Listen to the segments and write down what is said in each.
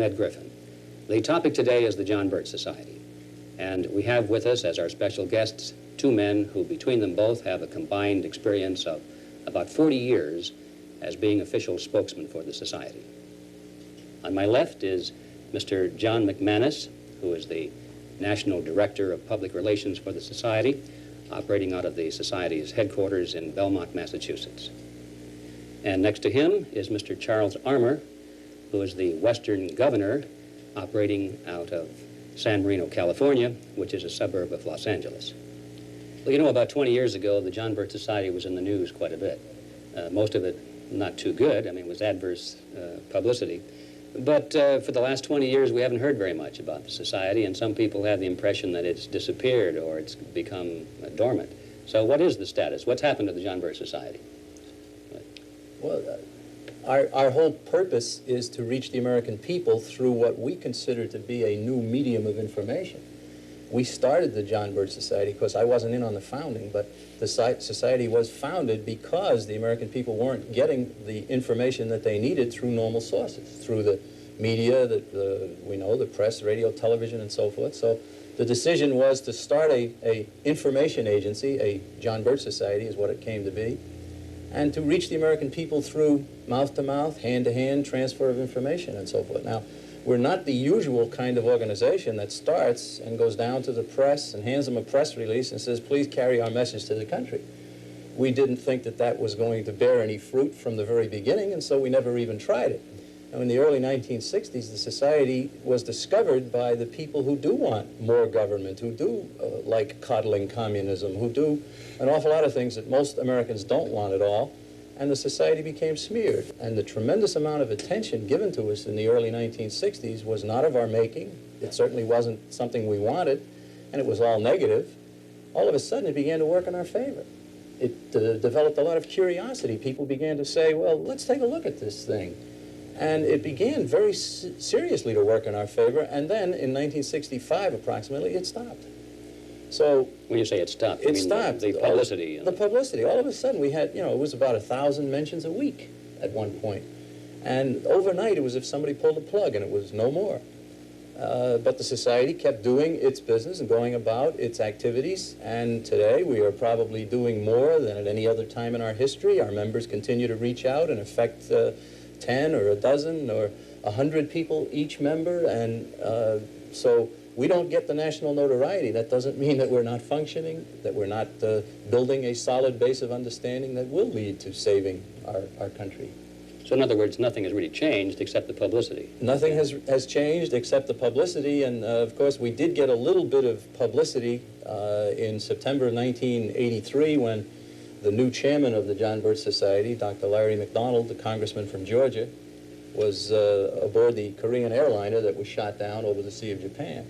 Ed Griffin. The topic today is the John Birch Society. And we have with us as our special guests two men who between them both have a combined experience of about 40 years as being official spokesmen for the Society. On my left is Mr. John McManus, who is the National Director of Public Relations for the Society, operating out of the Society's headquarters in Belmont, Massachusetts. And next to him is Mr. Charles Armour, who is the Western Governor, operating out of San Marino, California, which is a suburb of Los Angeles. Well, you know, about 20 years ago, the John Birch Society was in the news quite a bit. Most of it not too good. I mean, it was adverse publicity. But for the last 20 years, we haven't heard very much about the Society, and some people have the impression that it's disappeared or it's become dormant. So what is the status? What's happened to the John Birch Society? Well, our whole purpose is to reach the American people through what we consider to be a new medium of information. We started the John Birch Society because I wasn't in on the founding, but the society was founded because the American people weren't getting the information that they needed through normal sources, through the media, the press, radio, television, and so forth. So the decision was to start a information agency, a John Birch Society is what it came to be, and to reach the American people through mouth-to-mouth, hand-to-hand transfer of information and so forth. Now, we're not the usual kind of organization that starts and goes down to the press and hands them a press release and says, please carry our message to the country. We didn't think that that was going to bear any fruit from the very beginning, and so we never even tried it. Now, in the early 1960s, the Society was discovered by the people who do want more government, who do like coddling communism, who do an awful lot of things that most Americans don't want at all. And the Society became smeared. And the tremendous amount of attention given to us in the early 1960s was not of our making. It certainly wasn't something we wanted, and it was all negative. All of a sudden, it began to work in our favor. It developed a lot of curiosity. People began to say, well, let's take a look at this thing. And it began very seriously to work in our favor, and then in 1965, approximately, it stopped. So when you say it stopped, it stopped. The publicity. The publicity. All of a sudden, we had, it was about 1,000 mentions a week at one point. And overnight, it was as if somebody pulled a plug, and it was no more. But the Society kept doing its business and going about its activities, and today we are probably doing more than at any other time in our history. Our members continue to reach out and affect 10 or a dozen or 100 people each member, and so we don't get the national notoriety. That doesn't mean that we're not functioning, that we're not building a solid base of understanding that will lead to saving our country. So in other words, nothing has really changed except the publicity. Nothing has changed except the publicity, and of course we did get a little bit of publicity in September of 1983 when the new chairman of the John Birch Society, Dr. Larry McDonald, the congressman from Georgia, was aboard the Korean airliner that was shot down over the Sea of Japan.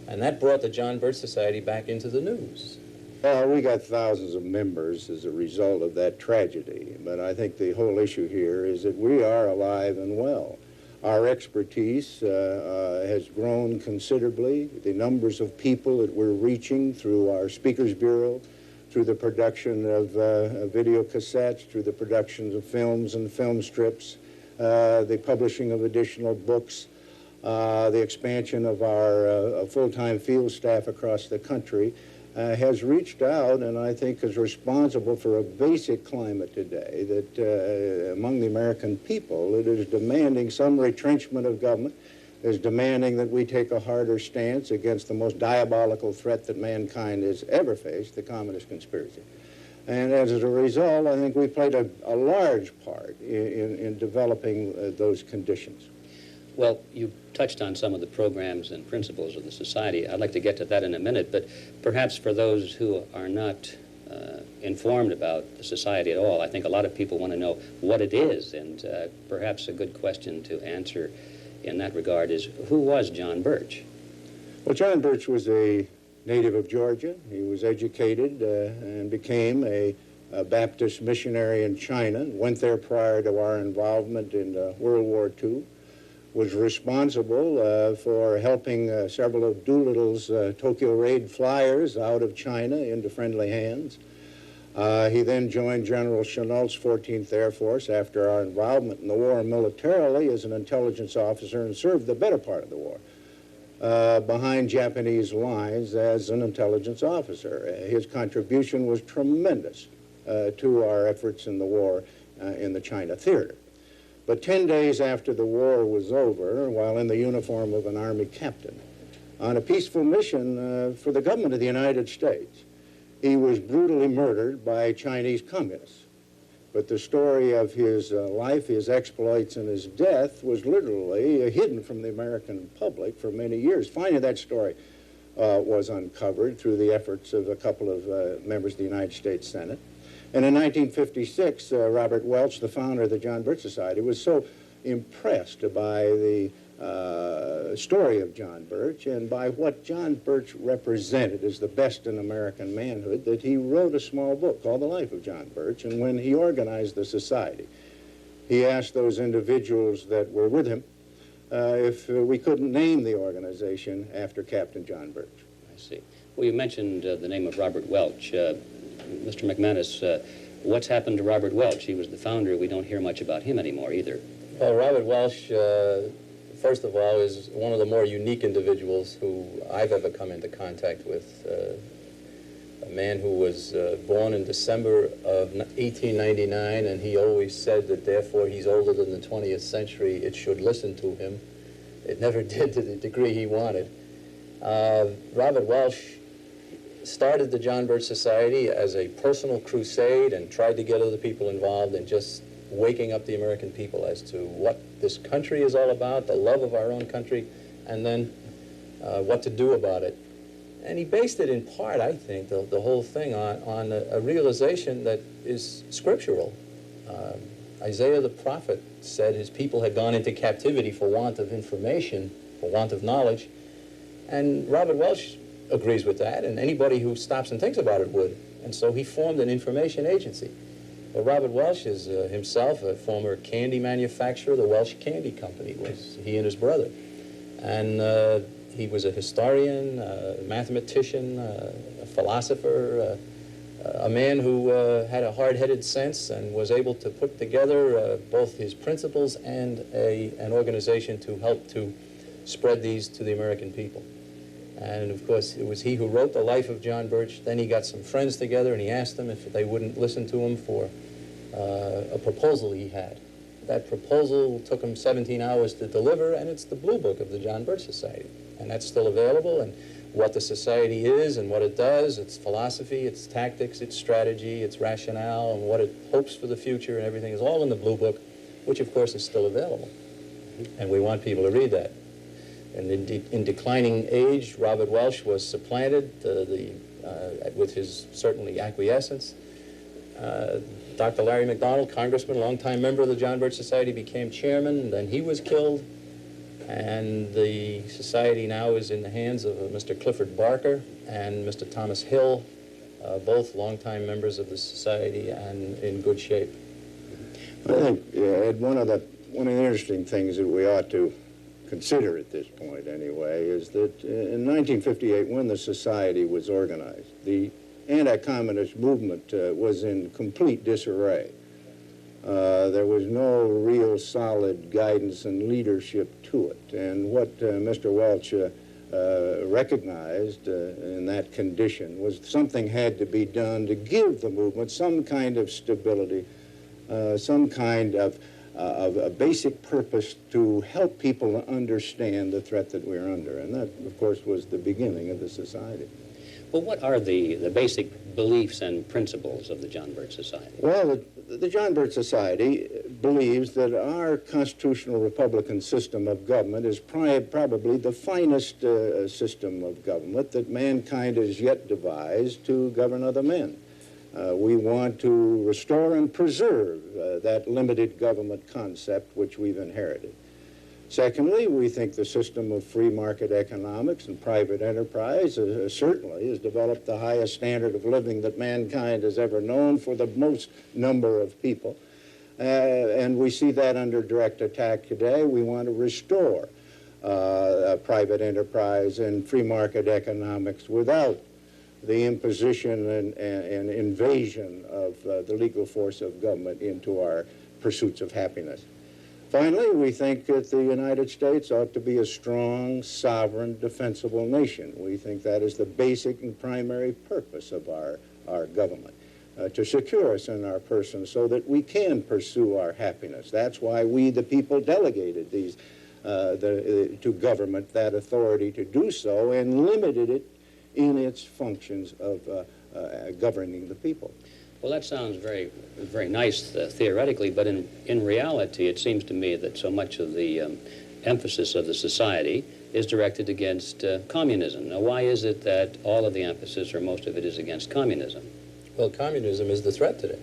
And that brought the John Birch Society back into the news. We got thousands of members as a result of that tragedy, but I think the whole issue here is that we are alive and well. Our expertise has grown considerably. The numbers of people that we're reaching through our Speakers Bureau, through the production of video cassettes, through the productions of films and film strips, the publishing of additional books, the expansion of our full-time field staff across the country has reached out and I think is responsible for a basic climate today that among the American people it is demanding some retrenchment of government, is demanding that we take a harder stance against the most diabolical threat that mankind has ever faced, the communist conspiracy. And as a result, I think we played a large part in developing those conditions. Well, you touched on some of the programs and principles of the Society. I'd like to get to that in a minute, but perhaps for those who are not informed about the Society at all, I think a lot of people want to know what it is, and perhaps a good question to answer in that regard is, who was John Birch? Well, John Birch was a native of Georgia. He was educated and became a Baptist missionary in China, went there prior to our involvement in World War II, was responsible for helping several of Doolittle's Tokyo Raid flyers out of China into friendly hands, He then joined General Chennault's 14th Air Force after our involvement in the war militarily as an intelligence officer and served the better part of the war behind Japanese lines as an intelligence officer. His contribution was tremendous to our efforts in the war in the China theater. But 10 days after the war was over, while in the uniform of an Army captain, on a peaceful mission for the government of the United States, he was brutally murdered by Chinese communists. But the story of his life, his exploits, and his death was literally hidden from the American public for many years. Finally, that story was uncovered through the efforts of a couple of members of the United States Senate. And in 1956, Robert Welch, the founder of the John Birch Society, was so impressed by the story of John Birch and by what John Birch represented as the best in American manhood that he wrote a small book called The Life of John Birch. And when he organized the society, he asked those individuals that were with him if we couldn't name the organization after Captain John Birch. I see. Well, you mentioned the name of Robert Welch. Mr. McManus, what's happened to Robert Welch? He was the founder. We don't hear much about him anymore either. Well, Robert Welch, first of all, is one of the more unique individuals who I've ever come into contact with. A man who was born in December of 1899, and he always said that therefore he's older than the 20th century. It should listen to him. It never did to the degree he wanted. Robert Welch started the John Birch Society as a personal crusade and tried to get other people involved in just waking up the American people as to what this country is all about, the love of our own country, and then what to do about it. And he based it in part, I think, the whole thing on a realization that is scriptural. Isaiah the prophet said his people had gone into captivity for want of information, for want of knowledge, and Robert Welch agrees with that, and anybody who stops and thinks about it would. And so he formed an information agency. Well, Robert Welch is himself a former candy manufacturer. The Welch Candy Company was he and his brother. And he was a historian, a mathematician, a philosopher, a man who had a hard-headed sense and was able to put together both his principles and an organization to help to spread these to the American people. And, of course, it was he who wrote The Life of John Birch. Then he got some friends together, and he asked them if they wouldn't listen to him for a proposal he had. That proposal took him 17 hours to deliver, and it's the Blue Book of the John Birch Society. And that's still available, and what the society is and what it does, its philosophy, its tactics, its strategy, its rationale, and what it hopes for the future and everything is all in the Blue Book, which, of course, is still available. And we want people to read that. And in declining age, Robert Welch was supplanted with his, certainly, acquiescence. Dr. Larry McDonald, congressman, longtime member of the John Birch Society, became chairman, and then he was killed. And the society now is in the hands of Mr. Clifford Barker and Mr. Thomas Hill, both longtime members of the society and in good shape. I think, Ed, one of the interesting things that we ought to consider at this point anyway is that in 1958, when the society was organized, the anti-communist movement was in complete disarray. There was no real solid guidance and leadership to it. And what Mr. Welch recognized in that condition was something had to be done to give the movement some kind of stability, some kind of a basic purpose to help people understand the threat that we're under. And that, of course, was the beginning of the society. Well, what are the basic beliefs and principles of the John Birch Society? Well, the John Birch Society believes that our constitutional republican system of government is probably the finest system of government that mankind has yet devised to govern other men. We want to restore and preserve that limited government concept which we've inherited. Secondly, we think the system of free market economics and private enterprise certainly has developed the highest standard of living that mankind has ever known for the most number of people. And we see that under direct attack today. We want to restore private enterprise and free market economics without the imposition and invasion of the legal force of government into our pursuits of happiness. Finally, we think that the United States ought to be a strong, sovereign, defensible nation. We think that is the basic and primary purpose of our government, to secure us in our persons so that we can pursue our happiness. That's why we, the people, delegated these to government that authority to do so and limited it in its functions of governing the people. Well, that sounds very, very nice theoretically, but in reality, it seems to me that so much of the emphasis of the society is directed against communism. Now, why is it that all of the emphasis, or most of it, is against communism? Well, communism is the threat today.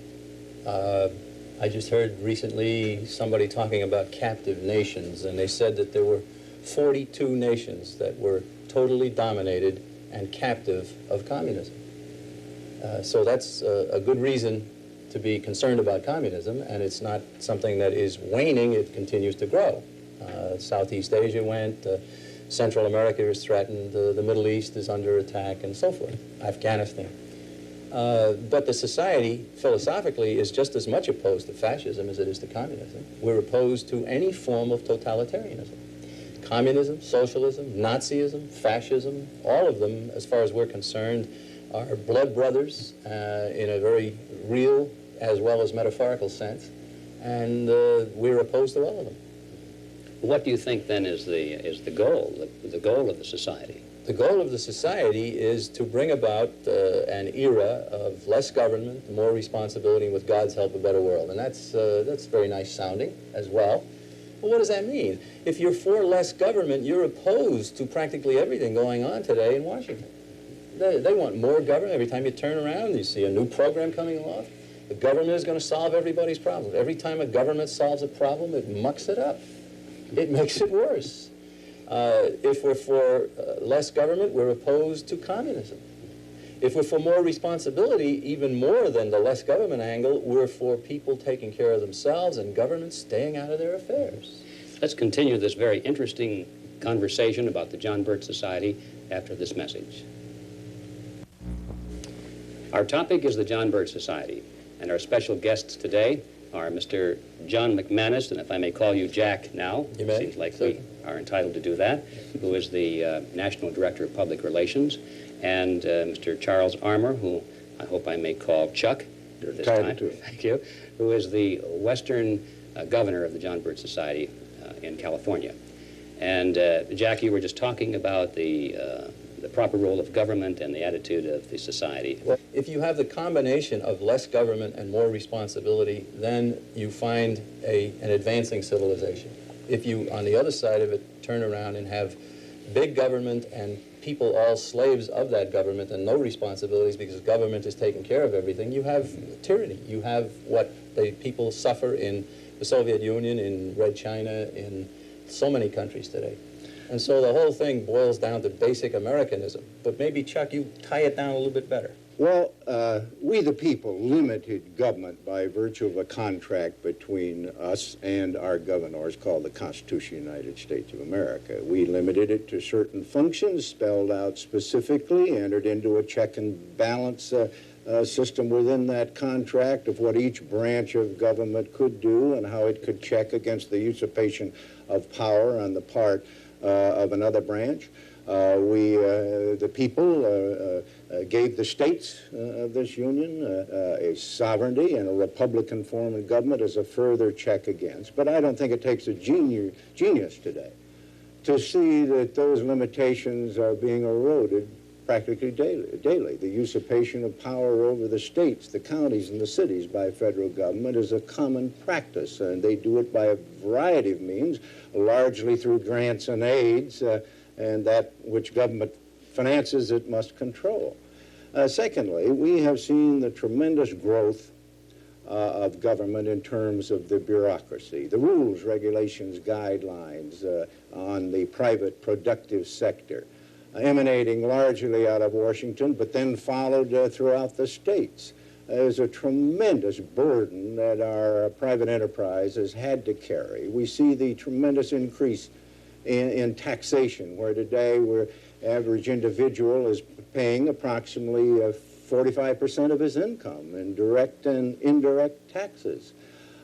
I just heard recently somebody talking about captive nations, and they said that there were 42 nations that were totally dominated and captive of communism. So that's a good reason to be concerned about communism, and it's not something that is waning, it continues to grow. Southeast Asia went, Central America is threatened, the Middle East is under attack, and so forth, Afghanistan. But the society, philosophically, is just as much opposed to fascism as it is to communism. We're opposed to any form of totalitarianism. Communism, socialism, Nazism, fascism, all of them, as far as we're concerned, are blood brothers in a very real as well as metaphorical sense, and we're opposed to all of them. What do you think then is the goal of the society? The goal of the society is to bring about an era of less government, more responsibility, and with God's help, a better world. And that's very nice sounding as well. But what does that mean? If you're for less government, you're opposed to practically everything going on today in Washington. They want more government. Every time you turn around, you see a new program coming along. The government is going to solve everybody's problems. Every time a government solves a problem, it mucks it up. It makes it worse. If we're for less government, we're opposed to communism. If we're for more responsibility, even more than the less government angle, we're for people taking care of themselves and government staying out of their affairs. Let's continue this very interesting conversation about the John Birch Society after this message. Our topic is the John Birch Society, and our special guests today are Mr. John McManus, and if I may call you Jack now, you may. Seems like we are entitled to do that, who is the National Director of Public Relations, and Mr. Charles Armour, who I hope I may call Chuck this time. Thank you, who is the Western Governor of the John Birch Society in California. And Jack, you were just talking about the proper role of government and the attitude of the society. Well, if you have the combination of less government and more responsibility, then you find an advancing civilization. If you, on the other side of it, turn around and have big government and people all slaves of that government and no responsibilities because government is taking care of everything, you have tyranny. You have what the people suffer in the Soviet Union, in Red China, in so many countries today. And so the whole thing boils down to basic Americanism. But maybe, Chuck, you tie it down a little bit better. Well, we the people limited government by virtue of a contract between us and our governors called the Constitution of the United States of America. We limited it to certain functions spelled out specifically, entered into a check and balance system within that contract of what each branch of government could do and how it could check against the usurpation of power on the part of another branch. The people gave the states of this union a sovereignty and a Republican form of government as a further check against. But I don't think it takes a genius today to see that those limitations are being eroded practically daily. The usurpation of power over the states, the counties, and the cities by federal government is a common practice, and they do it by a variety of means, largely through grants and aids, and that which government finances it must control. Secondly, we have seen the tremendous growth of government in terms of the bureaucracy, the rules, regulations, guidelines on the private productive sector, emanating largely out of Washington, but then followed throughout the states. There's a tremendous burden that our private enterprise has had to carry. We see the tremendous increase in taxation, where today where average individual is paying approximately 45% of his income in direct and indirect taxes.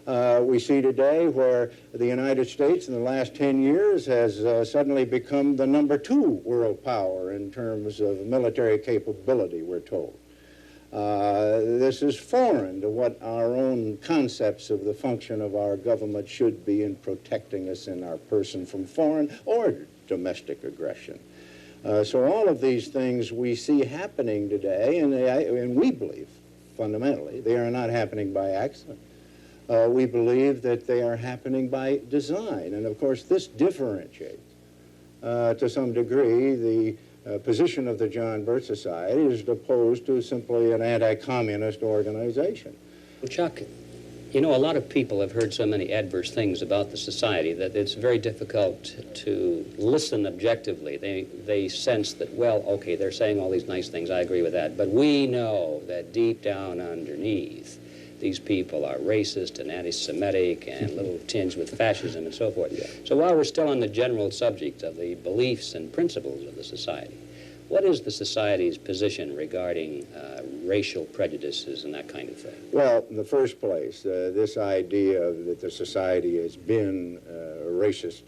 We see today where the United States in the last 10 years has suddenly become the #2 world power in terms of military capability, we're told. This is foreign to what our own concepts of the function of our government should be in protecting us in our person from foreign or domestic aggression. So all of these things we see happening today, and we believe, fundamentally, they are not happening by accident. We believe that they are happening by design. And of course, this differentiates, to some degree, the position of the John Birch Society as opposed to simply an anti-communist organization. Well, Chuck, you know, a lot of people have heard so many adverse things about the society that it's very difficult to listen objectively. They sense that, well, okay, they're saying all these nice things, I agree with that, but we know that deep down underneath, these people are racist and anti-Semitic and a little tinged with fascism and so forth. Yeah. So while we're still on the general subject of the beliefs and principles of the society, what is the society's position regarding racial prejudices and that kind of thing? Well, in the first place, this idea that the society has been racist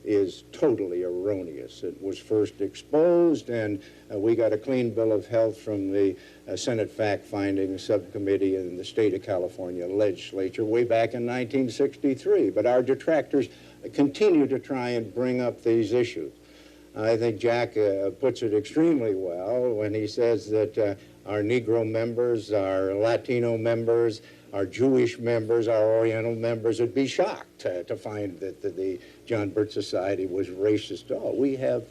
is totally erroneous. It was first exposed, and we got a clean bill of health from the Senate fact-finding subcommittee in the state of California legislature way back in 1963. But our detractors continue to try and bring up these issues. I think Jack puts it extremely well when he says that our Negro members, our Latino members, our Jewish members, our Oriental members would be shocked to find that the John Birch Society was racist. Oh, we have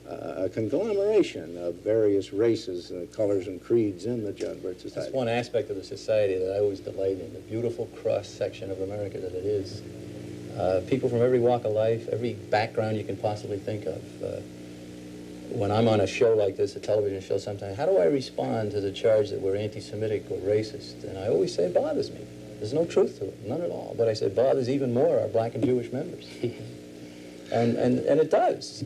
a conglomeration of various races, colors, and creeds in the John Birch Society. That's one aspect of the society that I always delight in, the beautiful cross-section of America that it is. People from every walk of life, every background you can possibly think of. When I'm on a show like this, a television show sometimes, how do I respond to the charge that we're anti-Semitic or racist? And I always say it bothers me. There's no truth to it, none at all. But I say it bothers even more our black and Jewish members. and it does.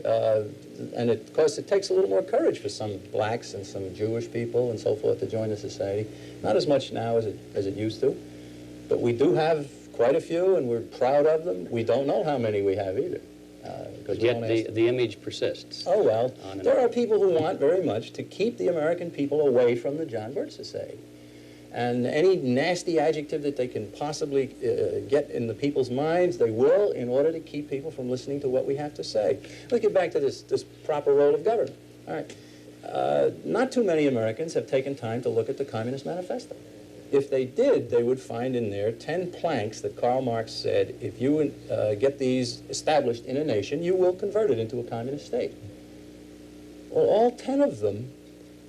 And of course, it takes a little more courage for some blacks and some Jewish people and so forth to join the society. Not as much now as it used to. But we do have quite a few, and we're proud of them. We don't know how many we have either. Yet the image persists. Oh, well, there are people who want very much to keep the American people away from the John Birch Society. And any nasty adjective that they can possibly get in the people's minds, they will, in order to keep people from listening to what we have to say. Let's get back to this proper role of government. All right. Not too many Americans have taken time to look at the Communist Manifesto. If they did, they would find in there 10 planks that Karl Marx said, if you get these established in a nation, you will convert it into a communist state. Well, all 10 of them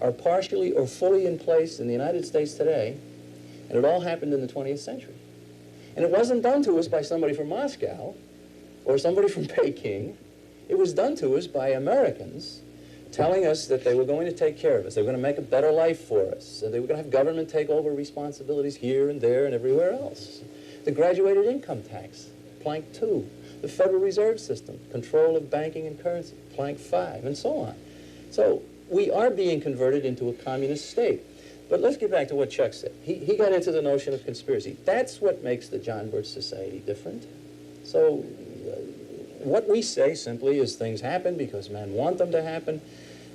are partially or fully in place in the United States today, and it all happened in the 20th century. And it wasn't done to us by somebody from Moscow or somebody from Peking. It was done to us by Americans telling us that they were going to take care of us. They were going to make a better life for us. They were going to have government take over responsibilities here and there and everywhere else. The graduated income tax, plank 2. The Federal Reserve System, control of banking and currency, plank 5, and so on. So we are being converted into a communist state. But let's get back to what Chuck said. He got into the notion of conspiracy. That's what makes the John Birch Society different. So what we say simply is things happen because men want them to happen.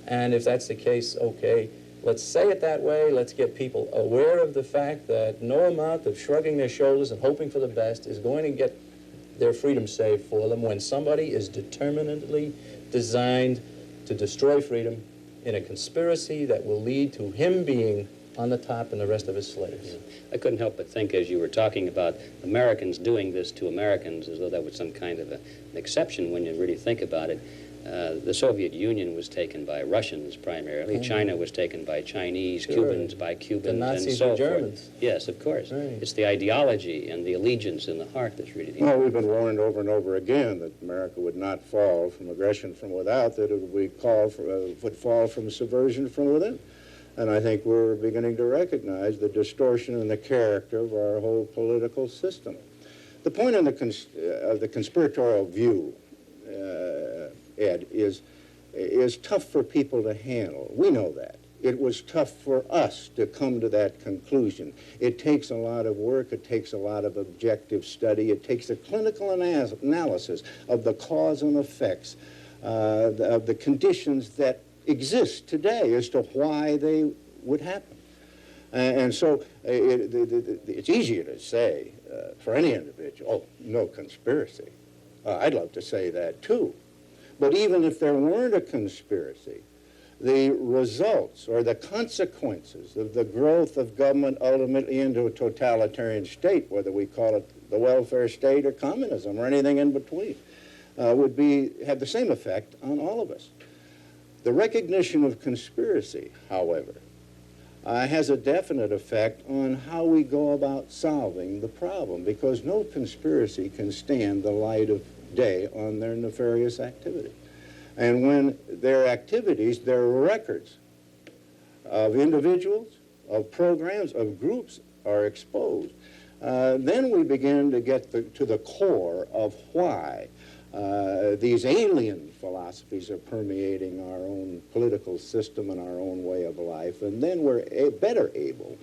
And if that's the case, okay, let's say it that way. Let's get people aware of the fact that no amount of shrugging their shoulders and hoping for the best is going to get their freedom saved for them when somebody is determinedly designed to destroy freedom in a conspiracy that will lead to him being on the top and the rest of his slaves. Yeah. I couldn't help but think as you were talking about Americans doing this to Americans as though that was some kind of an exception when you really think about it. The Soviet Union was taken by Russians primarily. China was taken by Chinese, sure. Cubans by Cubans, the Nazis and so and Germans. forth. Yes, of course. Right. It's the ideology and the allegiance in the heart that's really the Well, we've been warned over and over again that America would not fall from aggression from without, that it would fall from subversion from within. And I think we're beginning to recognize the distortion in the character of our whole political system. The point of the conspiratorial view Ed, is tough for people to handle. We know that. It was tough for us to come to that conclusion. It takes a lot of work. It takes a lot of objective study. It takes a clinical analysis of the cause and effects of the conditions that exist today as to why they would happen. And so it's easier to say for any individual, oh, no conspiracy. I'd love to say that too. But even if there weren't a conspiracy, the results or the consequences of the growth of government ultimately into a totalitarian state, whether we call it the welfare state or communism or anything in between, would have the same effect on all of us. The recognition of conspiracy, however, has a definite effect on how we go about solving the problem, because no conspiracy can stand the light of day on their nefarious activity. And when their activities, their records of individuals, of programs, of groups are exposed, then we begin to get to the core of why these alien philosophies are permeating our own political system and our own way of life, and then we're better able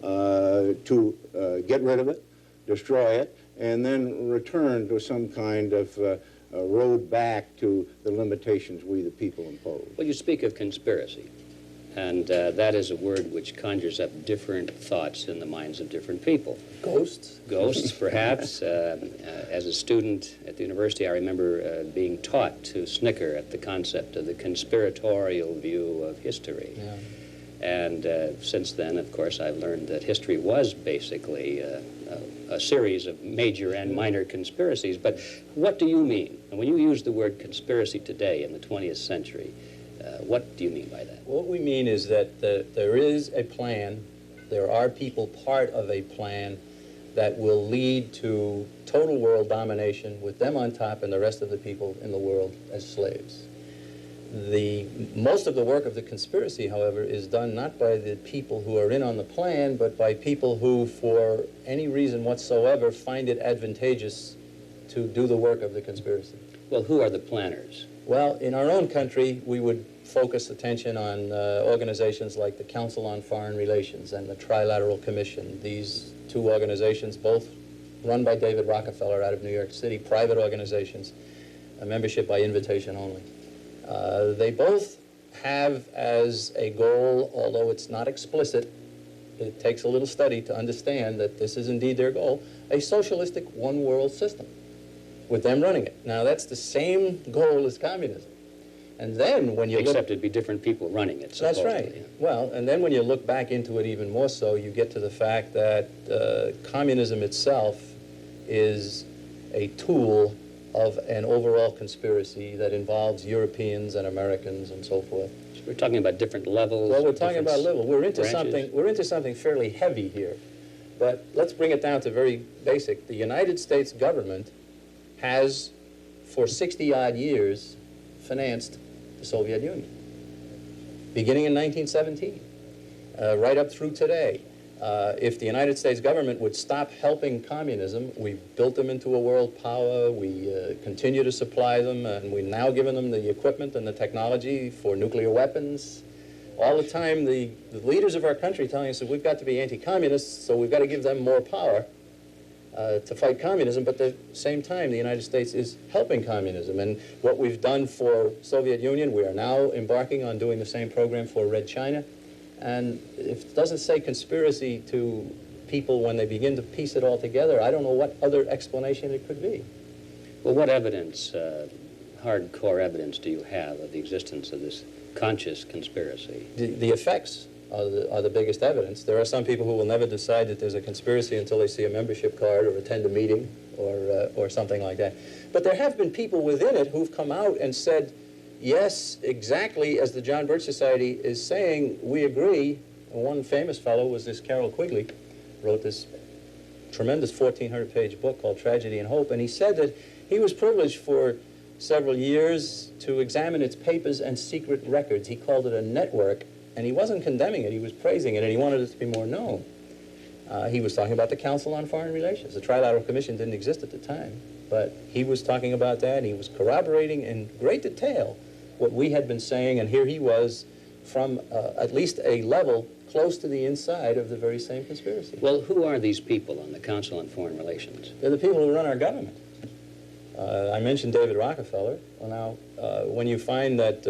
to get rid of it, destroy it, and then return to some kind of a road back to the limitations we the people impose. Well, you speak of conspiracy, and that is a word which conjures up different thoughts in the minds of different people. Ghosts? Ghosts, perhaps. As a student at the university, I remember being taught to snicker at the concept of the conspiratorial view of history. Yeah. And since then, of course, I've learned that history was basically a series of major and minor conspiracies. But what do you mean? And when you use the word conspiracy today in the 20th century, what do you mean by that? What we mean is that there is a plan, there are people part of a plan that will lead to total world domination with them on top and the rest of the people in the world as slaves. Most of the work of the conspiracy, however, is done not by the people who are in on the plan, but by people who, for any reason whatsoever, find it advantageous to do the work of the conspiracy. Well, who are the planners? Well, in our own country, we would focus attention on organizations like the Council on Foreign Relations and the Trilateral Commission. These two organizations, both run by David Rockefeller out of New York City, private organizations, a membership by invitation only. They both have as a goal, although it's not explicit, it takes a little study to understand that this is indeed their goal, a socialistic one-world system, with them running it. Now, that's the same goal as communism. And then when you Except it'd be different people running it, supposedly. That's right. Well, and then when you look back into it even more so, you get to the fact that communism itself is a tool of an overall conspiracy that involves Europeans and Americans and so forth. So we're talking about different levels. Well, we're talking about level. We're into branches. something fairly heavy here. But let's bring it down to very basic. The United States government has, for 60-odd years, financed the Soviet Union, beginning in 1917, right up through today. If the United States government would stop helping communism, we've built them into a world power, we continue to supply them, and we've now given them the equipment and the technology for nuclear weapons. All the time, the leaders of our country telling us that we've got to be anti-communists, so we've got to give them more power to fight communism, but at the same time, the United States is helping communism. And what we've done for Soviet Union, we are now embarking on doing the same program for Red China. And if it doesn't say conspiracy to people when they begin to piece it all together, I don't know what other explanation it could be. Well, what evidence, hardcore evidence, do you have of the existence of this conscious conspiracy? The effects are the biggest evidence. There are some people who will never decide that there's a conspiracy until they see a membership card or attend a meeting or something like that. But there have been people within it who've come out and said, yes, exactly as the John Birch Society is saying, we agree. And one famous fellow was this Carroll Quigley, wrote this tremendous 1,400-page book called Tragedy and Hope, and he said that he was privileged for several years to examine its papers and secret records. He called it a network, and he wasn't condemning it, he was praising it, and he wanted it to be more known. He was talking about the Council on Foreign Relations. The Trilateral Commission didn't exist at the time, but he was talking about that, and he was corroborating in great detail what we had been saying, and here he was from at least a level close to the inside of the very same conspiracy. Well, who are these people on the Council on Foreign Relations? They're the people who run our government. I mentioned David Rockefeller. Well, now, when you find that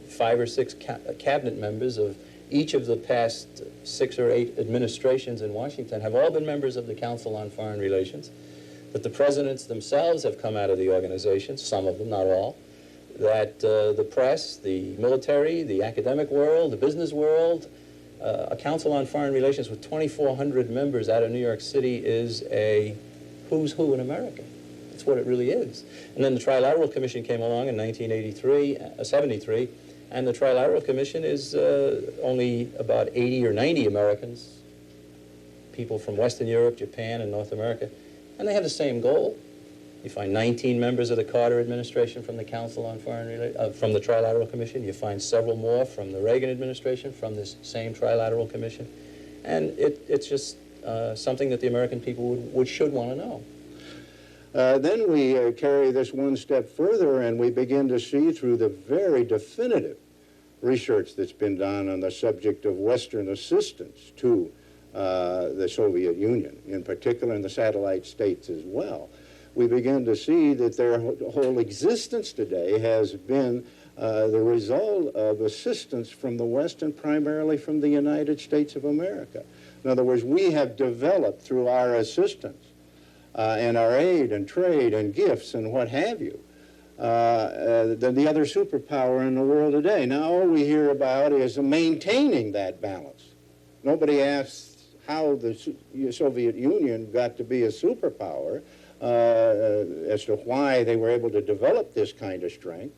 5 or 6 cabinet members of each of the past 6 or 8 administrations in Washington have all been members of the Council on Foreign Relations, that the presidents themselves have come out of the organization, some of them, not all, that the press, the military, the academic world, the business world, a Council on Foreign Relations with 2,400 members out of New York City is a who's who in America. That's what it really is. And then the Trilateral Commission came along in 1973, and the Trilateral Commission is only about 80 or 90 Americans, people from Western Europe, Japan, and North America, and they have the same goal. You find 19 members of the Carter administration from the Council on Foreign Relations, from the Trilateral Commission. You find several more from the Reagan administration, from this same Trilateral Commission. And it's just something that the American people should want to know. Then we carry this one step further, and we begin to see through the very definitive research that's been done on the subject of Western assistance to the Soviet Union, in particular, and the satellite states as well. We begin to see that their whole existence today has been the result of assistance from the West and primarily from the United States of America. In other words, we have developed through our assistance and our aid and trade and gifts and what have you, the other superpower in the world today. Now all we hear about is maintaining that balance. Nobody asks how the Soviet Union got to be a superpower, as to why they were able to develop this kind of strength.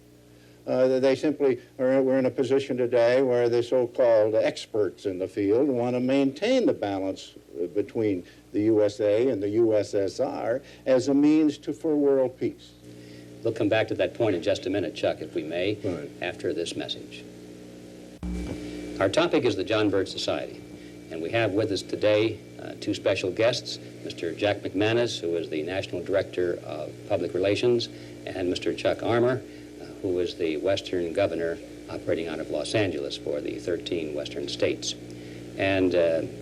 They simply we're in a position today where the so-called experts in the field want to maintain the balance between the USA and the USSR as a means for world peace. We'll come back to that point in just a minute, Chuck, if we may, Right. after this message. Our topic is the John Birch Society, and we have with us today 2 special guests, Mr. Jack McManus, who is the National Director of Public Relations, and Mr. Chuck Armour, who is the Western Governor operating out of Los Angeles for the 13 Western states. And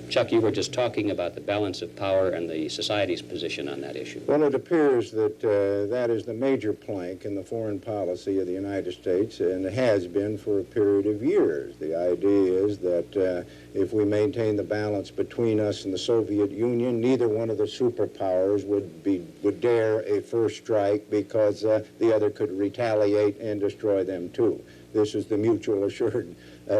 Chuck, you were just talking about the balance of power and the society's position on that issue. Well, it appears that that is the major plank in the foreign policy of the United States, and it has been for a period of years. The idea is that if we maintain the balance between us and the Soviet Union, neither one of the superpowers would dare a first strike because the other could retaliate and destroy them too. This is the mutual assured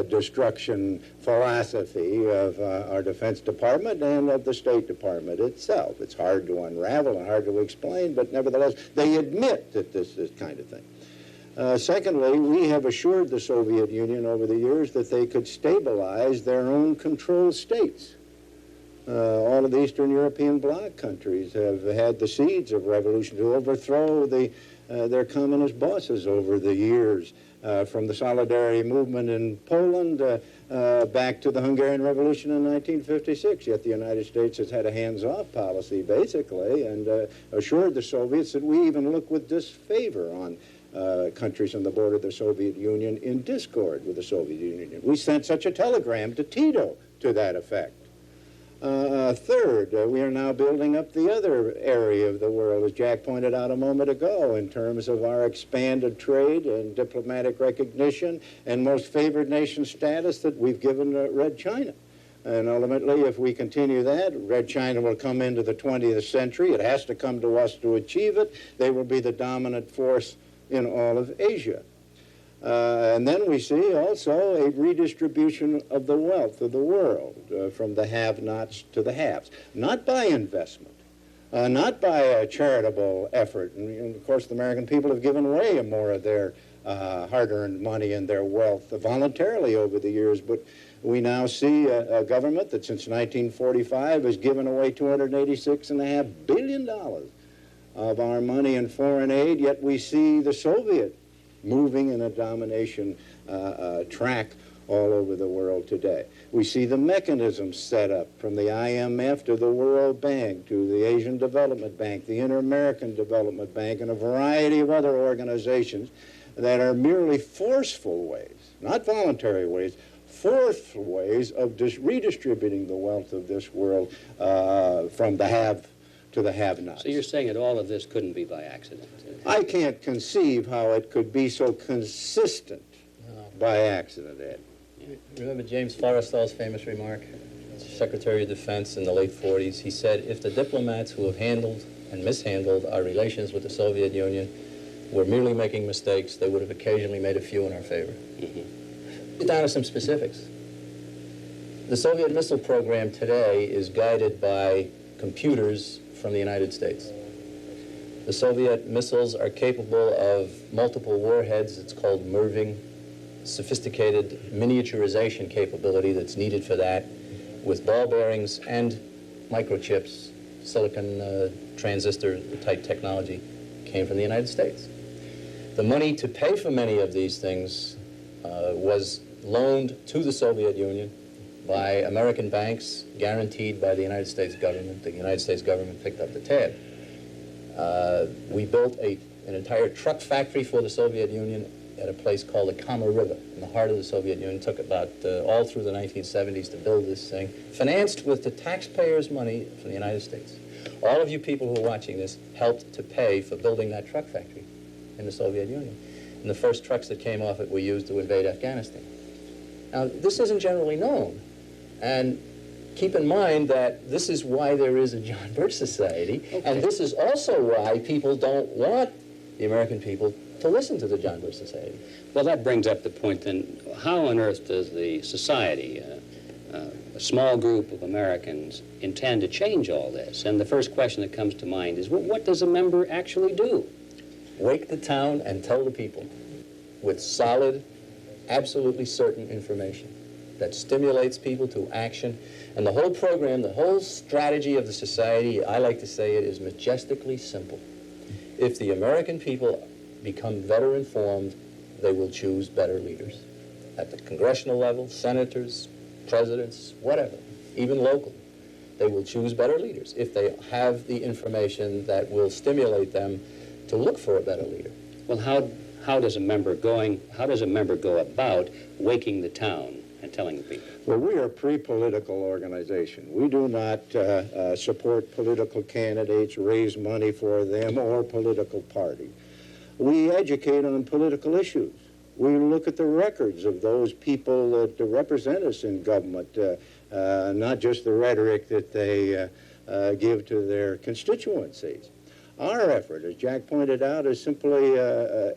destruction philosophy of our Defense Department and of the State Department itself. It's hard to unravel and hard to explain, but nevertheless, they admit that this is kind of thing. Secondly, we have assured the Soviet Union over the years that they could stabilize their own controlled states. All of the Eastern European bloc countries have had the seeds of revolution to overthrow their communist bosses over the years. From the Solidarity movement in Poland back to the Hungarian Revolution in 1956. Yet the United States has had a hands-off policy, basically, and assured the Soviets that we even look with disfavor on countries on the border of the Soviet Union in discord with the Soviet Union. We sent such a telegram to Tito to that effect. Third, we are now building up the other area of the world, as Jack pointed out a moment ago, in terms of our expanded trade and diplomatic recognition and most favored nation status that we've given Red China. And ultimately, if we continue that, Red China will come into the 20th century. It has to come to us to achieve it. They will be the dominant force in all of Asia. And then we see also a redistribution of the wealth of the world from the have-nots to the haves, not by investment, not by a charitable effort. And of course, the American people have given away more of their hard-earned money and their wealth voluntarily over the years, but we now see a government that since 1945 has given away $286.5 billion of our money in foreign aid, yet we see the Soviet moving in a domination track all over the world today. We see the mechanisms set up from the IMF to the World Bank to the Asian Development Bank, the Inter-American Development Bank, and a variety of other organizations that are merely forceful ways, not voluntary ways, forceful ways of redistributing the wealth of this world from the have to the have-nots. So you're saying that all of this couldn't be by accident? I can't conceive how it could be so consistent by accident, Ed. Remember James Forrestal's famous remark? Secretary of Defense in the late 40s. He said, if the diplomats who have handled and mishandled our relations with the Soviet Union were merely making mistakes, they would have occasionally made a few in our favor. Get down to some specifics. The Soviet missile program today is guided by computers from the United States. The Soviet missiles are capable of multiple warheads. It's called MIRVing, sophisticated miniaturization capability that's needed for that, with ball bearings and microchips, silicon transistor type technology came from the United States. The money to pay for many of these things was loaned to the Soviet Union by American banks, guaranteed by the United States government. The United States government picked up the tab. We built an entire truck factory for the Soviet Union at a place called the Kama River in the heart of the Soviet Union. It took about all through the 1970s to build this thing, financed with the taxpayers' money from the United States. All of you people who are watching this helped to pay for building that truck factory in the Soviet Union. And the first trucks that came off it were used to invade Afghanistan. Now, this isn't generally known. And keep in mind that this is why there is a John Birch Society, and this is also why people don't want the American people to listen to the John Birch Society. Well, that brings up the point then, how on earth does the society, a small group of Americans, intend to change all this? And the first question that comes to mind is, well, what does a member actually do? Wake the town and tell the people with solid, absolutely certain information that stimulates people to action. And the whole program, the whole strategy of the society, I like to say it, is majestically simple. If the American people become better informed, they will choose better leaders. At the congressional level, senators, presidents, whatever, even local, they will choose better leaders if they have the information that will stimulate them to look for a better leader. Well, how does a member go about waking the town and telling the people? Well, we are a pre-political organization. We do not support political candidates, raise money for them, or political parties. We educate on political issues. We look at the records of those people that represent us in government, not just the rhetoric that they give to their constituencies. Our effort, as Jack pointed out, is simply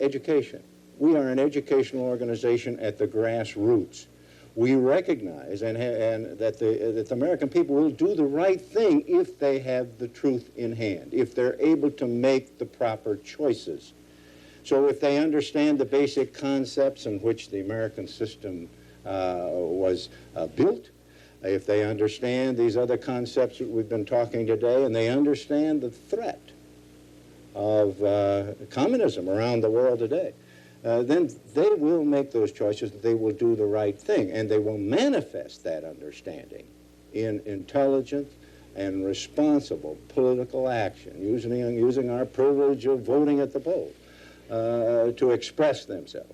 education. We are an educational organization at the grassroots. We recognize that the American people will do the right thing if they have the truth in hand, if they're able to make the proper choices. So if they understand the basic concepts in which the American system was built, if they understand these other concepts that we've been talking today, and they understand the threat of communism around the world today, then they will make those choices. They will do the right thing, and they will manifest that understanding in intelligent and responsible political action, using our privilege of voting at the polls to express themselves.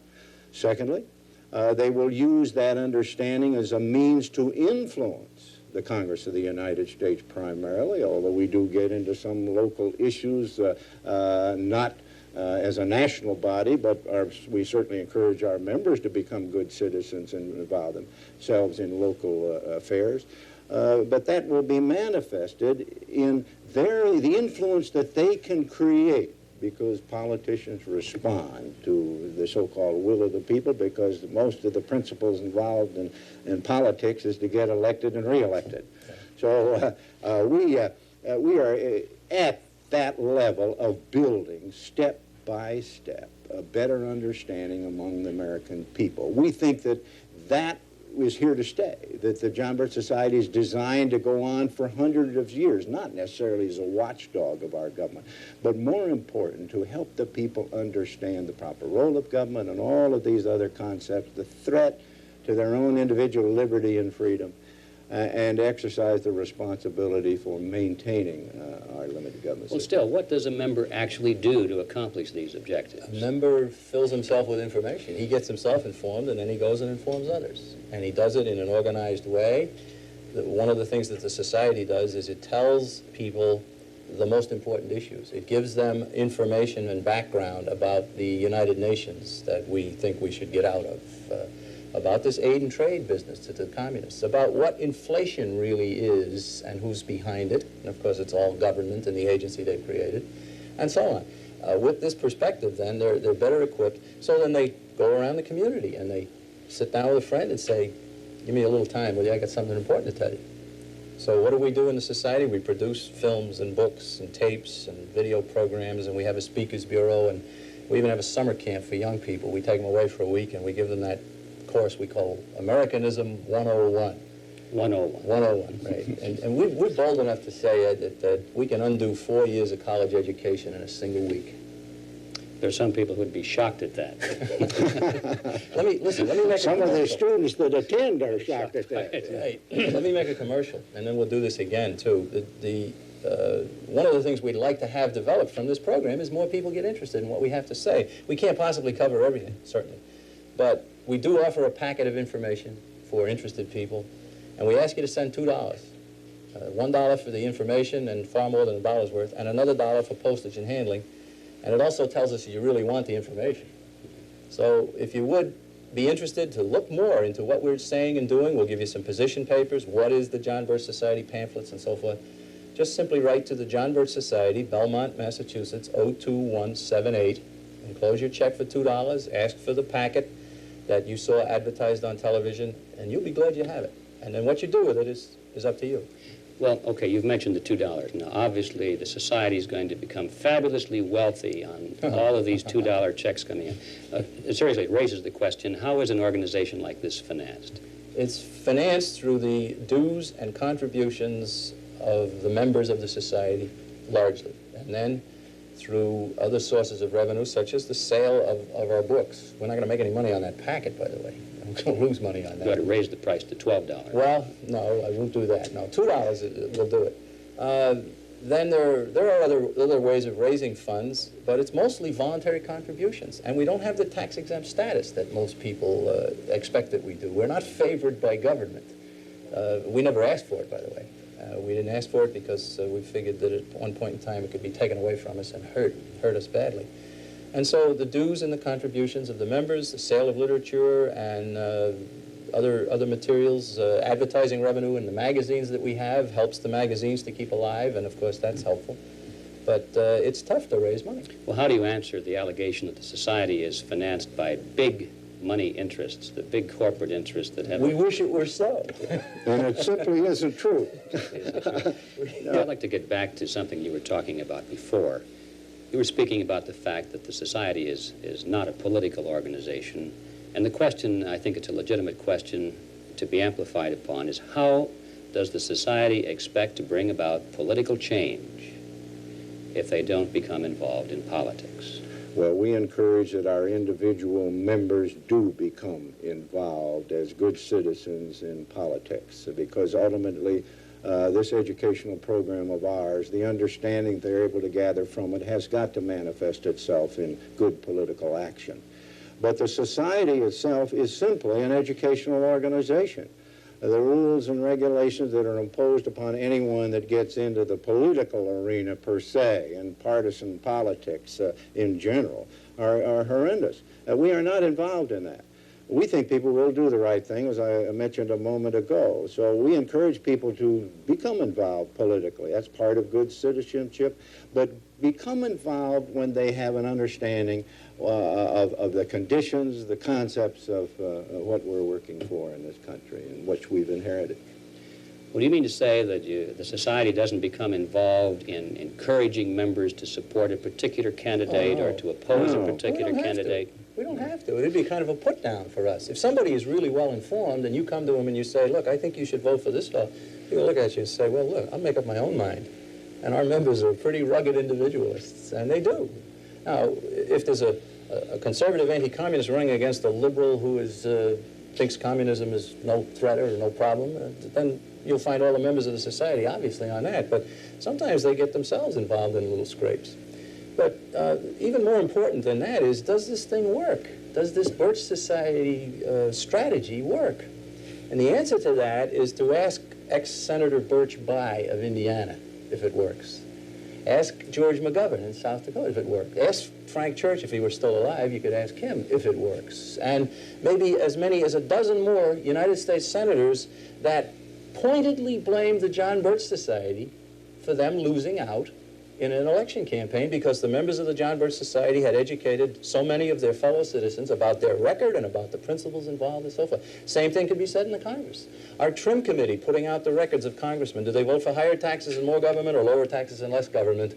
Secondly, they will use that understanding as a means to influence the Congress of the United States primarily, although we do get into some local issues, not as a national body, but we certainly encourage our members to become good citizens and involve themselves in local affairs. But that will be manifested in the influence that they can create, because politicians respond to the so-called will of the people, because most of the principles involved in politics is to get elected and reelected. So we are at that level of building step by step a better understanding among the American people. We think that is here to stay, that the John Birch Society is designed to go on for hundreds of years, not necessarily as a watchdog of our government, but more important, to help the people understand the proper role of government and all of these other concepts, the threat to their own individual liberty and freedom, and exercise the responsibility for maintaining our limited government Well, system. still, what does a member actually do to accomplish these objectives? A member fills himself with information. He gets himself informed, and then he goes and informs others. And he does it in an organized way. One of the things that the society does is it tells people the most important issues. It gives them information and background about the United Nations that we think we should get out of, about this aid and trade business to the communists, about what inflation really is and who's behind it. And of course, it's all government and the agency they've created, and so on. With this perspective, then, they're better equipped. So then they go around the community and they sit down with a friend and say, give me a little time, will you? I got something important to tell you. So what do we do in the society? We produce films and books and tapes and video programs, and we have a speakers bureau, and we even have a summer camp for young people. We take them away for a week, and we give them that course we call Americanism 101. 101. 101, right. And we're bold enough to say, Ed, that we can undo 4 years of college education in a single week. There are some people who would be shocked at that. Let me make Some of the students that attend are shocked at that. Right. Let me make a commercial, and then we'll do this again, too. One of the things we'd like to have developed from this program is more people get interested in what we have to say. We can't possibly cover everything, certainly. But we do offer a packet of information for interested people, and we ask you to send $2. $1 for the information, and far more than $1's worth, and another $1 for postage and handling. And it also tells us you really want the information. So if you would be interested to look more into what we're saying and doing, we'll give you some position papers, what is the John Birch Society, pamphlets, and so forth. Just simply write to the John Birch Society, Belmont, Massachusetts, 02178. Enclose your check for $2, ask for the packet that you saw advertised on television, and you'll be glad you have it. And then what you do with it is up to you. Well, okay, you've mentioned the $2. Now, obviously, the society is going to become fabulously wealthy on all of these $2 checks coming in. Seriously, it raises the question, how is an organization like this financed? It's financed through the dues and contributions of the members of the society, largely. And then through other sources of revenue, such as the sale of our books. We're not going to make any money on that packet, by the way. We're going to lose money on that. You ought to raise the price to $12. Well, no, I won't do that. No, $2 will do it. Then there are other ways of raising funds, but it's mostly voluntary contributions. And we don't have the tax-exempt status that most people expect that we do. We're not favored by government. We never asked for it, by the way. We didn't ask for it because we figured that at one point in time it could be taken away from us and hurt us badly. And so the dues and the contributions of the members, the sale of literature and other materials, advertising revenue in the magazines that we have helps the magazines to keep alive, and of course that's helpful. But it's tough to raise money. Well, how do you answer the allegation that the society is financed by big money interests, the big corporate interests that have... We wish it were so. And it simply isn't true. I'd like to get back to something you were talking about before. You were speaking about the fact that the society is not a political organization. And the question, I think it's a legitimate question to be amplified upon, is how does the society expect to bring about political change if they don't become involved in politics? Well, we encourage that our individual members do become involved as good citizens in politics, because ultimately this educational program of ours, the understanding they're able to gather from it has got to manifest itself in good political action. But the society itself is simply an educational organization. The rules and regulations that are imposed upon anyone that gets into the political arena per se and partisan politics in general are horrendous. We are not involved in that. We think people will do the right thing, as I mentioned a moment ago. So we encourage people to become involved politically. That's part of good citizenship. But become involved when they have an understanding of the conditions, the concepts of what we're working for in this country and which we've inherited. Well, do you mean to say that the society doesn't become involved in encouraging members to support a particular candidate or to oppose a particular candidate? We don't have to. It'd be kind of a put-down for us. If somebody is really well-informed and you come to him and you say, look, I think you should vote for this fellow, he'll look at you and say, well, look, I'll make up my own mind. And our members are pretty rugged individualists, and they do. Now, if there's a conservative anti-communist running against a liberal who thinks communism is no threat or no problem, then you'll find all the members of the society, obviously, on that. But sometimes they get themselves involved in little scrapes. But even more important than that is, does this thing work? Does this Birch Society strategy work? And the answer to that is to ask ex-Senator Birch Bayh of Indiana if it works. Ask George McGovern in South Dakota if it worked. Ask Frank Church if he were still alive. You could ask him if it works. And maybe as many as a dozen more United States senators that pointedly blamed the John Birch Society for them losing out in an election campaign because the members of the John Birch Society had educated so many of their fellow citizens about their record and about the principles involved and so forth. Same thing could be said in the Congress. Our Trim Committee putting out the records of congressmen. Do they vote for higher taxes and more government or lower taxes and less government?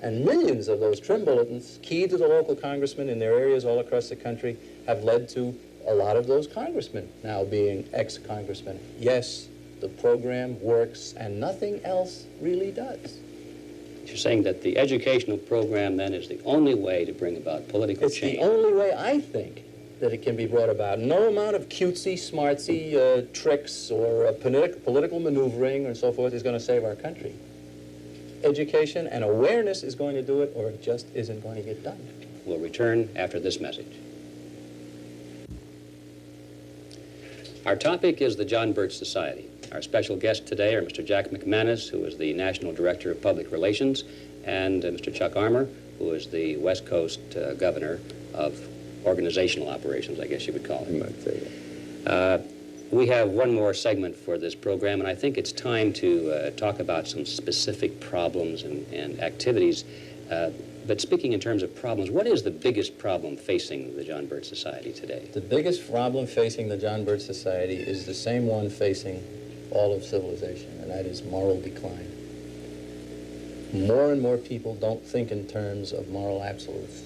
And millions of those Trim bulletins, keyed to the local congressmen in their areas all across the country, have led to a lot of those congressmen now being ex-congressmen. Yes, the program works, and nothing else really does. You're saying that the educational program, then, is the only way to bring about political change? It's the only way, I think, that it can be brought about. No amount of cutesy, smartsy tricks or political maneuvering or so forth is going to save our country. Education and awareness is going to do it, or it just isn't going to get done. We'll return after this message. Our topic is the John Birch Society. Our special guests today are Mr. Jack McManus, who is the National Director of Public Relations, and Mr. Chuck Armour, who is the West Coast Governor of Organizational Operations, I guess you would call it. We have one more segment for this program, and I think it's time to talk about some specific problems and activities. But speaking in terms of problems, what is the biggest problem facing the John Birch Society today? The biggest problem facing the John Birch Society is the same one facing all of civilization, and that is moral decline. More and more people don't think in terms of moral absolutes.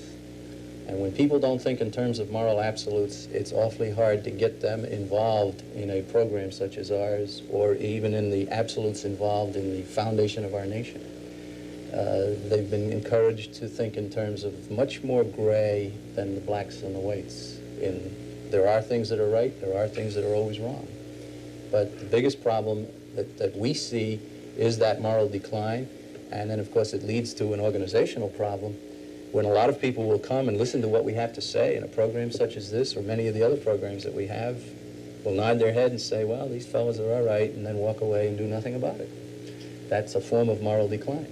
And when people don't think in terms of moral absolutes, it's awfully hard to get them involved in a program such as ours, or even in the absolutes involved in the foundation of our nation. They've been encouraged to think in terms of much more gray than the blacks and the whites. There are things that are right, there are things that are always wrong. But the biggest problem that we see is that moral decline, and then of course it leads to an organizational problem when a lot of people will come and listen to what we have to say in a program such as this or many of the other programs that we have, will nod their head and say, well, these fellows are all right, and then walk away and do nothing about it. That's a form of moral decline.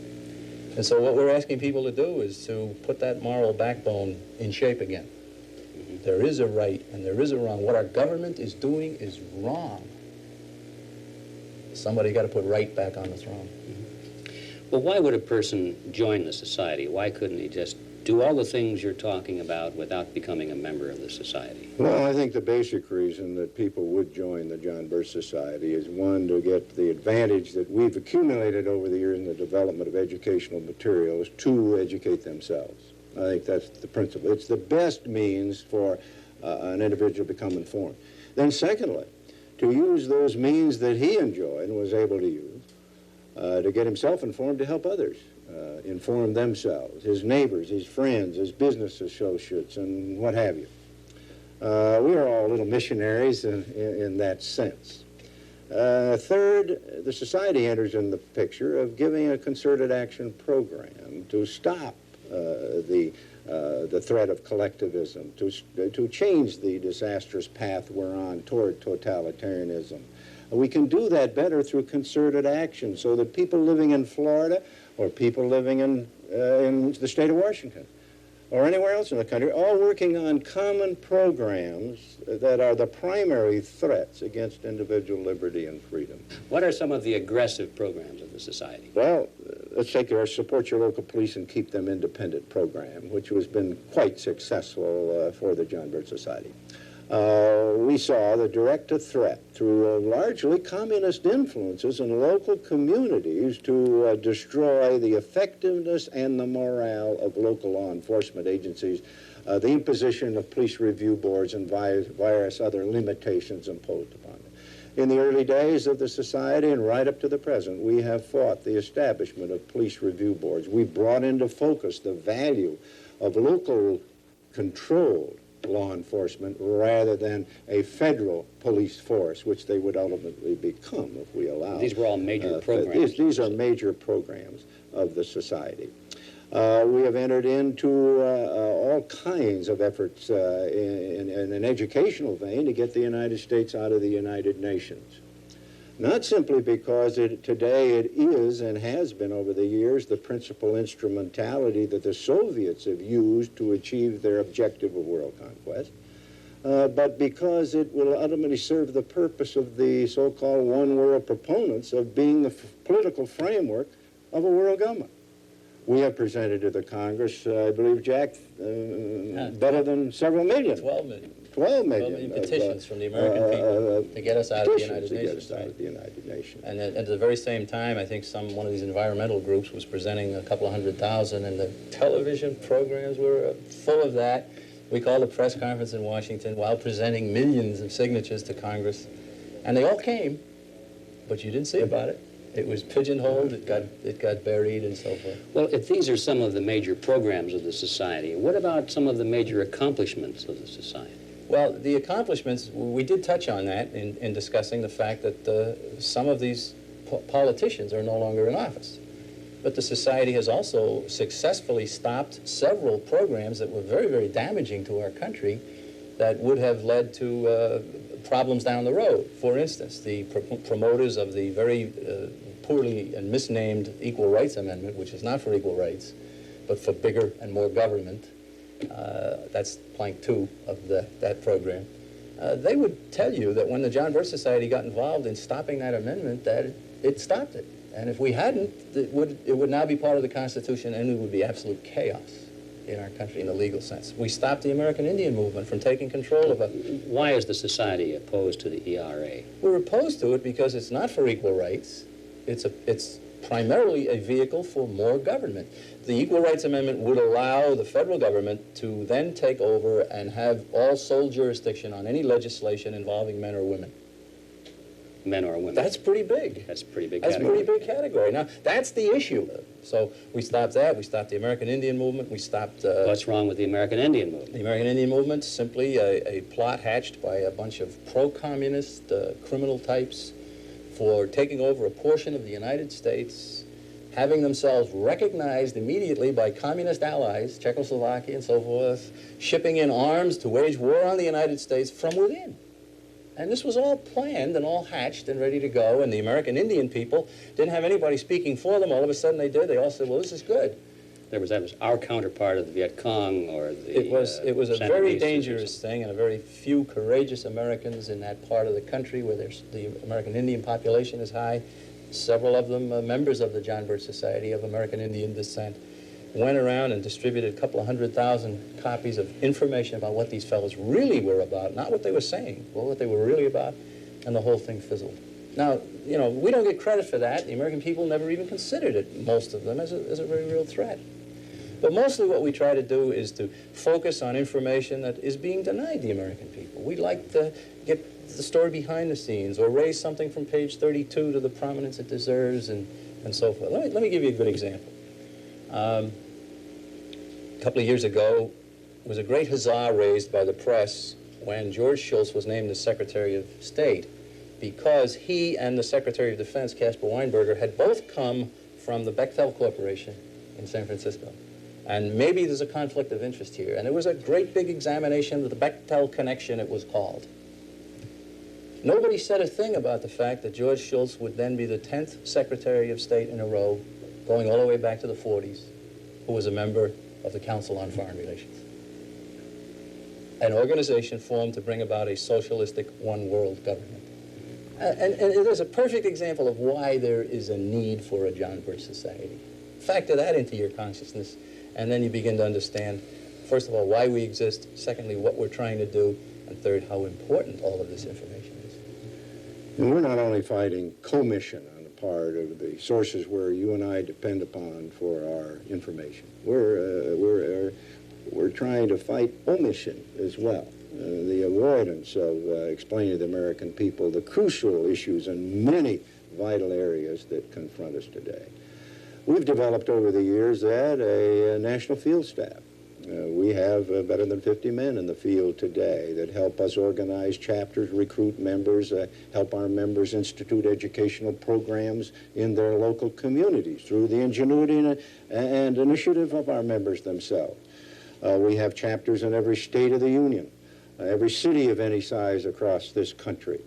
And so what we're asking people to do is to put that moral backbone in shape again. There is a right and there is a wrong. What our government is doing is wrong. Somebody got to put right back on the throne. Well, why would a person join the society? Why couldn't he just do all the things you're talking about without becoming a member of the society? Well, I think the basic reason that people would join the John Birch Society is, one, to get the advantage that we've accumulated over the years in the development of educational materials to educate themselves. I think that's the principle. It's the best means for an individual to become informed. Then secondly, to use those means that he enjoyed and was able to use to get himself informed, to help others inform themselves, his neighbors, his friends, his business associates, and what have you. We are all little missionaries in that sense. Third, the society enters in the picture of giving a concerted action program to stop the threat of collectivism, to change the disastrous path we're on toward totalitarianism. We can do that better through concerted action, so that people living in Florida or people living in the state of Washington or anywhere else in the country, all working on common programs that are the primary threats against individual liberty and freedom. What are some of the aggressive programs of the society? Well, let's take our Support Your Local Police and Keep Them Independent program, which has been quite successful for the John Birch Society. we saw the direct threat through largely communist influences in local communities to destroy the effectiveness and the morale of local law enforcement agencies, the imposition of police review boards and various other limitations imposed upon them. In the early days of the society and right up to the present, we have fought the establishment of police review boards. We brought into focus the value of local controlled law enforcement rather than a federal police force, which they would ultimately become if we allow. These were all major programs. These are major programs of the society. We have entered into all kinds of efforts in an educational vein to get the United States out of the United Nations. Not simply because today it is and has been over the years the principal instrumentality that the Soviets have used to achieve their objective of world conquest, but because it will ultimately serve the purpose of the so-called one world proponents of being the political framework of a world government. We have presented to the Congress, I believe, Jack, better than several million. 12 million. 12 million petitions from the American people to get us out of the United Nations. And at the very same time, I think one of these environmental groups was presenting a couple of 100,000, and the television programs were full of that. We called a press conference in Washington while presenting millions of signatures to Congress, and they all came, but you didn't see about it. It was pigeonholed, it got buried, and so forth. Well, if these are some of the major programs of the society, what about some of the major accomplishments of the society? Well, the accomplishments, we did touch on that in discussing the fact that some of these politicians are no longer in office. But the society has also successfully stopped several programs that were very, very damaging to our country that would have led to problems down the road. For instance, the promoters of the very poorly and misnamed Equal Rights Amendment, which is not for equal rights, but for bigger and more government, that's plank 2 of that program. They would tell you that when the John Birch Society got involved in stopping that amendment, that it stopped it. And if we hadn't, it would now be part of the Constitution, and it would be absolute chaos in our country in the legal sense. We stopped the American Indian movement from taking control of it. Why is the society opposed to the ERA? We're opposed to it because it's not for equal rights. It's primarily a vehicle for more government. The Equal Rights Amendment would allow the federal government to then take over and have all sole jurisdiction on any legislation involving men or women. Men or women? That's pretty big. That's a pretty big That's category. a pretty big category. Now, that's the issue. So we stopped that. We stopped the American Indian movement. We stopped... What's wrong with the American Indian movement? The American Indian movement, simply a plot hatched by a bunch of pro-communist criminal types for taking over a portion of the United States, having themselves recognized immediately by communist allies, Czechoslovakia and so forth, shipping in arms to wage war on the United States from within. And this was all planned and all hatched and ready to go, and the American Indian people didn't have anybody speaking for them. All of a sudden they did. They all said, well, this is good. That was our counterpart of the Viet Cong or the... It was a very dangerous thing, and a very few courageous Americans in that part of the country where the American Indian population is high, several of them members of the John Birch Society of American Indian descent, went around and distributed a couple of 100,000 copies of information about what these fellows really were about, not what they were saying, but what they were really about, and the whole thing fizzled. Now, you know, we don't get credit for that. The American people never even considered it, most of them, as a very real threat. But mostly what we try to do is to focus on information that is being denied the American people. We like to get the story behind the scenes or raise something from page 32 to the prominence it deserves and so forth. Let me give you a good example. A couple of years ago, there was a great huzzah raised by the press when George Shultz was named as Secretary of State because he and the Secretary of Defense, Caspar Weinberger, had both come from the Bechtel Corporation in San Francisco. And maybe there's a conflict of interest here. And it was a great big examination of the Bechtel connection, it was called. Nobody said a thing about the fact that George Shultz would then be the 10th Secretary of State in a row, going all the way back to the 40s, who was a member of the Council on Foreign Relations, an organization formed to bring about a socialistic one-world government. And it is a perfect example of why there is a need for a John Birch Society. Factor that into your consciousness, and then you begin to understand, first of all, why we exist, secondly, what we're trying to do, and third, how important all of this information is. And we're not only fighting commission on the part of the sources where you and I depend upon for our information. We're trying to fight omission as well. The avoidance of explaining to the American people the crucial issues in many vital areas that confront us today. We've developed over the years a national field staff. We have better than 50 men in the field today that help us organize chapters, recruit members, help our members institute educational programs in their local communities through the ingenuity and initiative of our members themselves. We have chapters in every state of the Union, every city of any size across this country.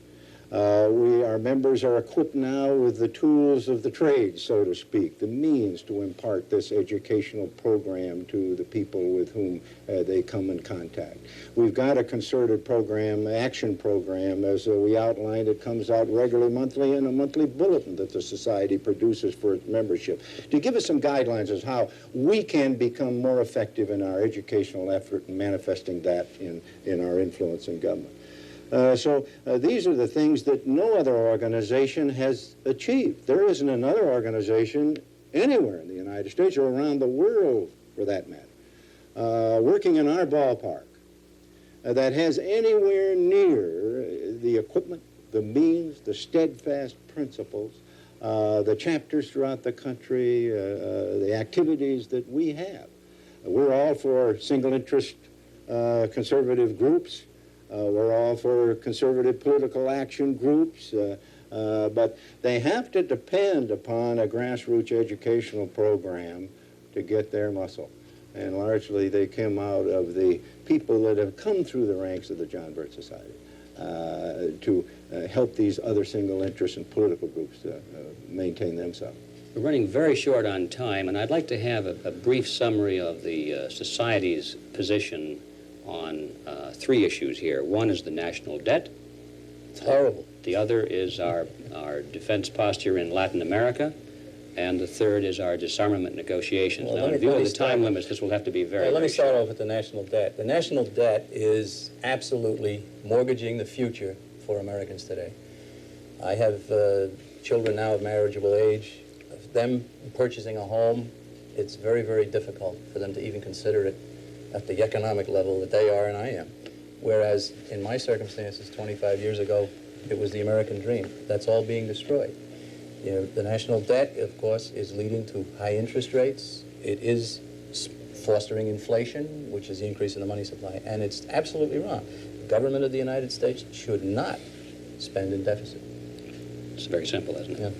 Our members are equipped now with the tools of the trade, so to speak, the means to impart this educational program to the people with whom they come in contact. We've got a concerted program, action program, as we outlined. It comes out regularly monthly in a monthly bulletin that the Society produces for its membership to give us some guidelines as how we can become more effective in our educational effort and manifesting that in our influence in government. So these are the things that no other organization has achieved. There isn't another organization anywhere in the United States or around the world, for that matter, working in our ballpark that has anywhere near the equipment, the means, the steadfast principles, the chapters throughout the country, the activities that we have. We're all for single interest conservative groups. We're all for conservative political action groups, but they have to depend upon a grassroots educational program to get their muscle. And largely they come out of the people that have come through the ranks of the John Birch Society to help these other single interest and political groups maintain themselves. We're running very short on time, and I'd like to have a brief summary of the Society's position on three issues here. One is the national debt. It's horrible. The other is our defense posture in Latin America. And the third is our disarmament negotiations. Well, now, in view of the time limits, this will have to be very, let me start short. off with the national debt. The national debt is absolutely mortgaging the future for Americans today. I have children now of marriageable age. Of them purchasing a home, it's very, very difficult for them to even consider it at the economic level that they are and I am. Whereas in my circumstances 25 years ago, it was the American dream. That's all being destroyed. You know, the national debt, of course, is leading to high interest rates. It is fostering inflation, which is the increase in the money supply, and it's absolutely wrong. The government of the United States should not spend in deficit. It's very simple, isn't it? Yeah.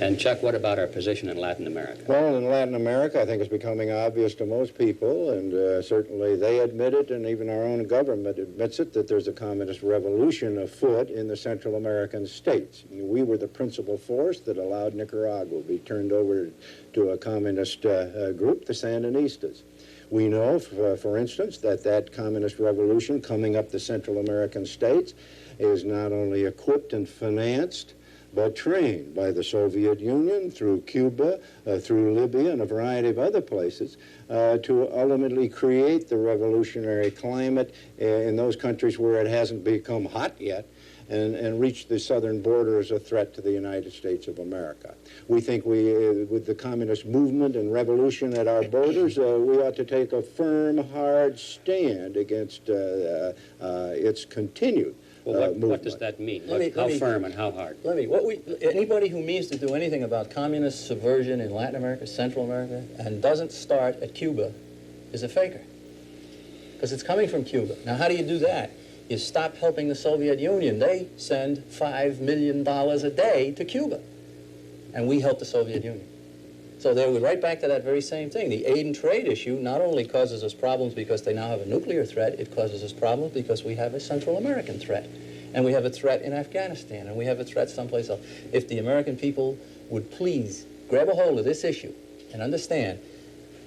And Chuck, what about our position in Latin America? Well, in Latin America, I think it's becoming obvious to most people, and certainly they admit it, and even our own government admits it, that there's a communist revolution afoot in the Central American states. We were the principal force that allowed Nicaragua to be turned over to a communist group, the Sandinistas. We know, for instance, that communist revolution coming up the Central American states is not only equipped and financed, but trained by the Soviet Union, through Cuba, through Libya, and a variety of other places, to ultimately create the revolutionary climate in those countries where it hasn't become hot yet, and reach the southern border as a threat to the United States of America. We think with the communist movement and revolution at our borders, we ought to take a firm, hard stand against its continued Well, what does that mean? How firm and how hard? Anybody who means to do anything about communist subversion in Latin America, Central America, and doesn't start at Cuba is a faker. Because it's coming from Cuba. Now, how do you do that? You stop helping the Soviet Union. They send $5 million a day to Cuba. And we help the Soviet Union. So we're right back to that very same thing. The aid and trade issue not only causes us problems because they now have a nuclear threat, it causes us problems because we have a Central American threat. And we have a threat in Afghanistan, and we have a threat someplace else. If the American people would please grab a hold of this issue and understand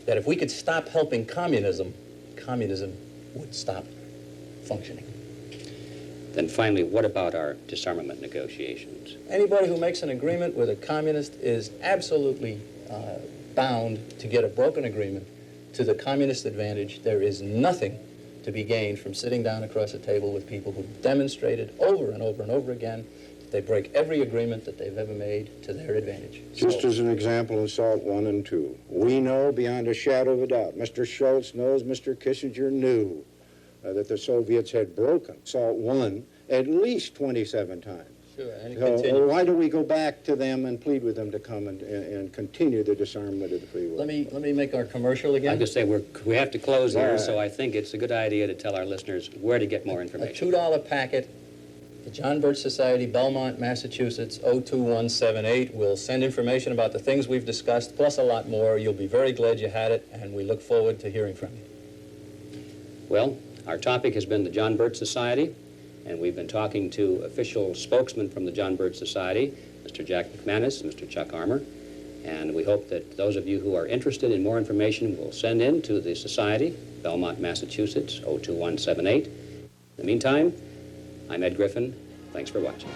that if we could stop helping communism, communism would stop functioning. Then finally, what about our disarmament negotiations? Anybody who makes an agreement with a communist is absolutely bound to get a broken agreement to the communist advantage. There is nothing to be gained from sitting down across a table with people who demonstrated over and over and over again that they break every agreement that they've ever made to their advantage. Just as an example in SALT 1 and 2, we know beyond a shadow of a doubt, Mr. Schultz knows, Mr. Kissinger knew that the Soviets had broken SALT 1 at least 27 times. Sure, and it So continues. why do we go back to them and plead with them to come and continue the disarmament of the free world? Let me make our commercial again. I just say we have to close All here, right. so I think it's a good idea to tell our listeners where to get more A information. $2 packet, the John Birch Society, Belmont, Massachusetts, 02178. We'll send information about the things we've discussed, plus a lot more. You'll be very glad you had it, and we look forward to hearing from you. Well, our topic has been the John Birch Society, and we've been talking to official spokesmen from the John Birch Society, Mr. Jack McManus, Mr. Chuck Armour, and we hope that those of you who are interested in more information will send in to the Society, Belmont, Massachusetts, 02178. In the meantime, I'm Ed Griffin. Thanks for watching.